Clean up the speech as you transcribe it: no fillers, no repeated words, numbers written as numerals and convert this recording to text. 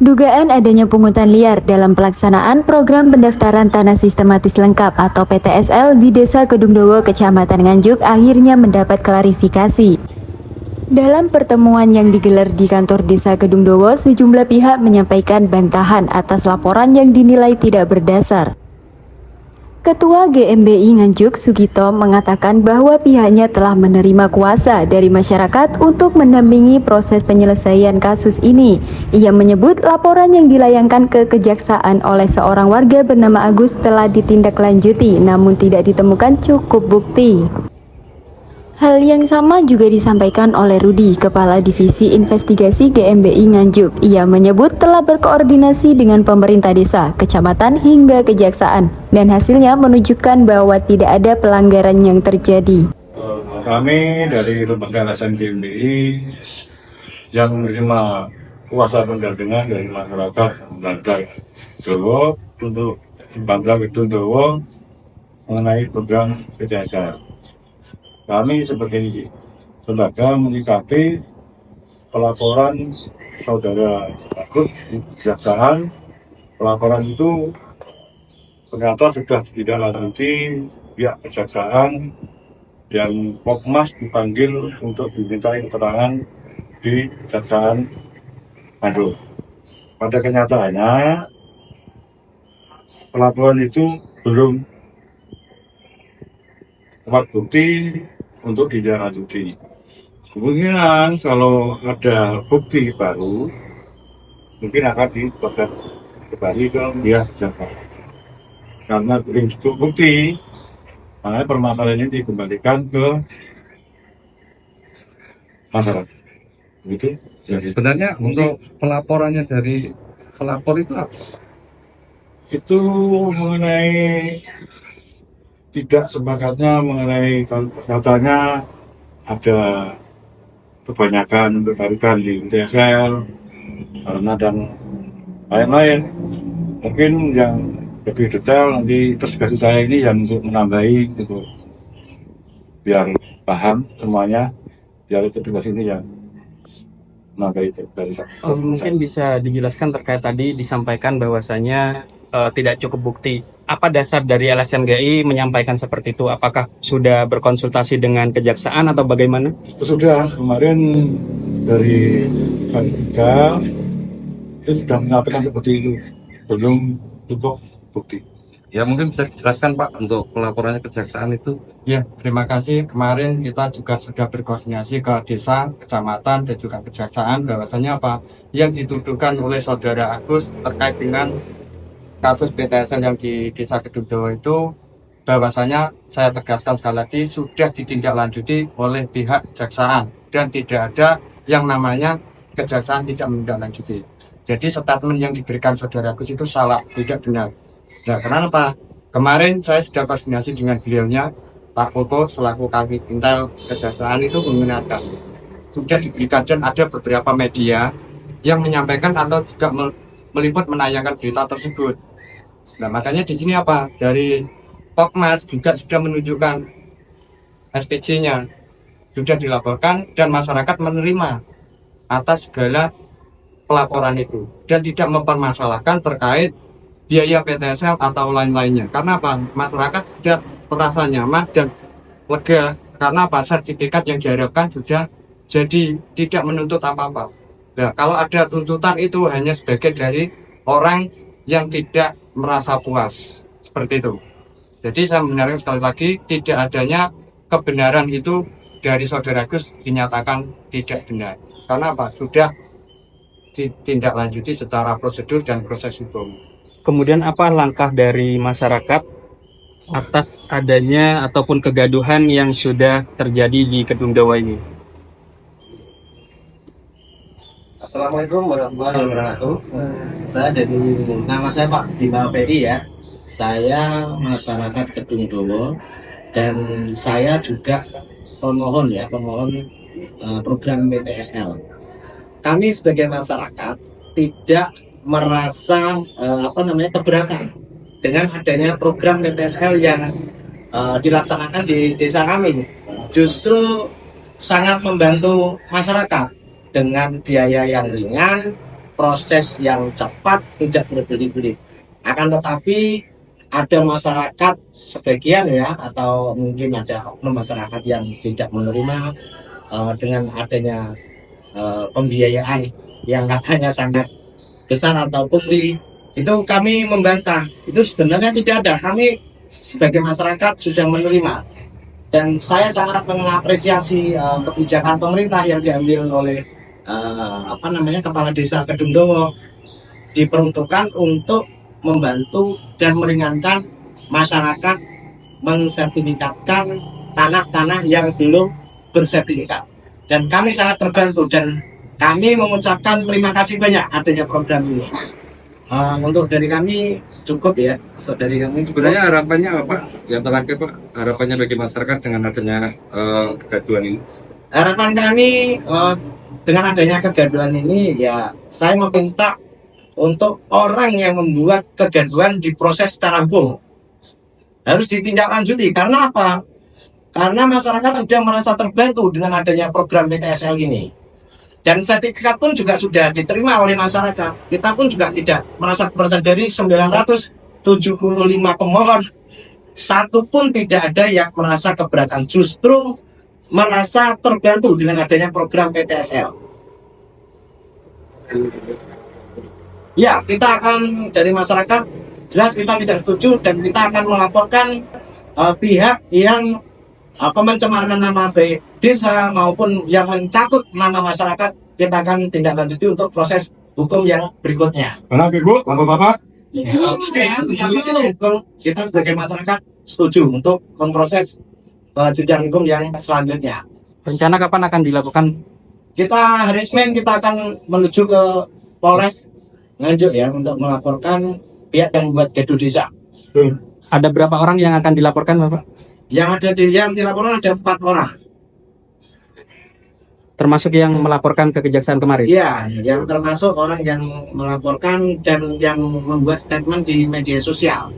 Dugaan adanya pungutan liar dalam pelaksanaan program pendaftaran tanah sistematis lengkap atau PTSL di Desa Kedungdowo, Kecamatan Nganjuk akhirnya mendapat klarifikasi. Dalam pertemuan yang digelar di kantor Desa Kedungdowo, sejumlah pihak menyampaikan bantahan atas laporan yang dinilai tidak berdasar. Ketua GMBI Nganjuk, Sugito, mengatakan bahwa pihaknya telah menerima kuasa dari masyarakat untuk mendampingi proses penyelesaian kasus ini. Ia menyebut laporan yang dilayangkan ke kejaksaan oleh seorang warga bernama Agus telah ditindaklanjuti, namun tidak ditemukan cukup bukti. Hal yang sama juga disampaikan oleh Rudi, Kepala Divisi Investigasi GMBI Nganjuk. Ia menyebut telah berkoordinasi dengan pemerintah desa, kecamatan, hingga kejaksaan, dan hasilnya menunjukkan bahwa tidak ada pelanggaran yang terjadi. Kami dari Lembaga LSM GMBI yang menerima kuasa pendampingan dari masyarakat Bangka Dowo untuk Bangka Dowo mengenai program PTSL. Kami sebagai lembaga menyikapi pelaporan saudara Agus di kejaksaan. Pelaporan itu ternyata sudah ditindaklanjuti pihak kejaksaan yang Pokmas dipanggil untuk dimintai keterangan di kejaksaan Nganjuk. Pada kenyataannya pelaporan itu belum dapat bukti untuk ditindaklanjuti. Kemungkinan kalau ada bukti baru, mungkin akan diproses kembali ke pihak kejaksaan. Karena belum cukup bukti, makanya permasalahan ini dikembalikan ke masyarakat. Begitu. Ya, sebenarnya untuk pelaporannya dari pelapor itu apa? Itu mengenai tidak sepakatnya mengenai katanya ada kebanyakan tarikan di PTSL karena dan lain-lain. Mungkin yang lebih detail nanti investigasi saya ini yang untuk menambahi gitu, biar paham semuanya, biar investigasi ini yang menambahi dari mungkin bisa dijelaskan terkait tadi disampaikan bahwasanya tidak cukup bukti. Apa dasar dari LSMGI menyampaikan seperti itu? Apakah sudah berkonsultasi dengan kejaksaan atau bagaimana? Sudah, kemarin dari Kanka itu sudah menyampaikan seperti itu, belum cukup bukti. Ya mungkin bisa dijelaskan Pak untuk pelaporannya kejaksaan itu. Ya, terima kasih. Kemarin kita juga sudah berkoordinasi ke desa, kecamatan, dan juga kejaksaan bahwasanya apa yang dituduhkan oleh saudara Agus terkait dengan kasus PTSL yang di Desa Kedungdowo itu, bahwasanya saya tegaskan sekali lagi sudah ditindaklanjuti oleh pihak kejaksaan dan tidak ada yang namanya kejaksaan tidak menindaklanjuti. Jadi statement yang diberikan saudara Agus itu salah, tidak benar. Nah, kenapa? Kemarin saya sudah koordinasi dengan beliaunya, Pak Koko selaku Kabid Intel Kejaksaan itu menggunakan sudah diberikan dan ada beberapa media yang menyampaikan atau juga meliput menayangkan berita tersebut. Nah, makanya di sini apa? Dari Pokmas juga sudah menunjukkan SPJ-nya, sudah dilaporkan dan masyarakat menerima atas segala pelaporan itu dan tidak mempermasalahkan terkait biaya PTSL atau lain-lainnya. Karena apa? Masyarakat sudah merasa nyaman dan lega karena apa? Sertifikat yang diharapkan sudah jadi, tidak menuntut apa-apa. Nah, kalau ada tuntutan itu hanya sebagai dari orang yang tidak merasa puas, seperti itu. Jadi saya membenarkan sekali lagi tidak adanya kebenaran itu dari saudara Agus dinyatakan tidak benar. Karena apa? Sudah ditindaklanjuti secara prosedur dan proses hukum. Kemudian apa langkah dari masyarakat atas adanya ataupun kegaduhan yang sudah terjadi di Kedungdowo ini? Assalamualaikum warahmatullahi wabarakatuh. Nama saya Pak Bima Peri ya. Saya masyarakat Kedungdowo dan saya juga pemohon program PTSL. Kami sebagai masyarakat tidak merasa keberatan dengan adanya program PTSL yang dilaksanakan di desa kami. Justru sangat membantu masyarakat dengan biaya yang ringan, proses yang cepat, tidak berbelit-belit. Akan tetapi ada masyarakat sebagian ya, atau mungkin ada oknum masyarakat yang tidak menerima dengan adanya pembiayaan yang katanya sangat besar atau pungli. Itu kami membantah, itu sebenarnya tidak ada. Kami sebagai masyarakat sudah menerima, dan saya sangat mengapresiasi kebijakan pemerintah yang diambil oleh Kepala Desa Kedungdowo, diperuntukkan untuk membantu dan meringankan masyarakat mensertifikatkan tanah-tanah yang belum bersertifikat. Dan kami sangat terbantu, dan kami mengucapkan terima kasih banyak adanya program ini. Untuk dari kami cukup ya. Untuk dari kami cukup. Sebenarnya harapannya apa? Yang terakhir Pak, harapannya bagi masyarakat dengan adanya kegaduhan ini. Harapan kami dengan adanya kegaduhan ini ya, saya meminta untuk orang yang membuat kegaduhan diproses secara hukum, harus ditindaklanjuti. Karena apa? Karena masyarakat sudah merasa terbantu dengan adanya program PTSL ini. Dan sertifikat pun juga sudah diterima oleh masyarakat. Kita pun juga tidak merasa keberatan. Dari 975 pemohon, satu pun tidak ada yang merasa keberatan. Justru merasa terbantu dengan adanya program PTSL. Ya, kita akan dari masyarakat, jelas kita tidak setuju, dan kita akan melaporkan pihak yang pencemaran nama baik desa maupun yang mencatut nama masyarakat. Kita akan tindak lanjuti untuk proses hukum yang berikutnya. Karena Ibu, Bapak-bapak, Kita sebagai masyarakat setuju untuk memproses jenjang hukum yang selanjutnya. Rencana kapan akan dilakukan? Kita hari Senin kita akan menuju ke Polres Nganjuk ya, untuk melaporkan pihak yang membuat gaduh desa. Ada berapa orang yang akan dilaporkan, Bapak? Yang dilaporkan ada 4 orang. Termasuk yang melaporkan ke kejaksaan kemarin? Iya, yang termasuk orang yang melaporkan dan yang membuat statement di media sosial.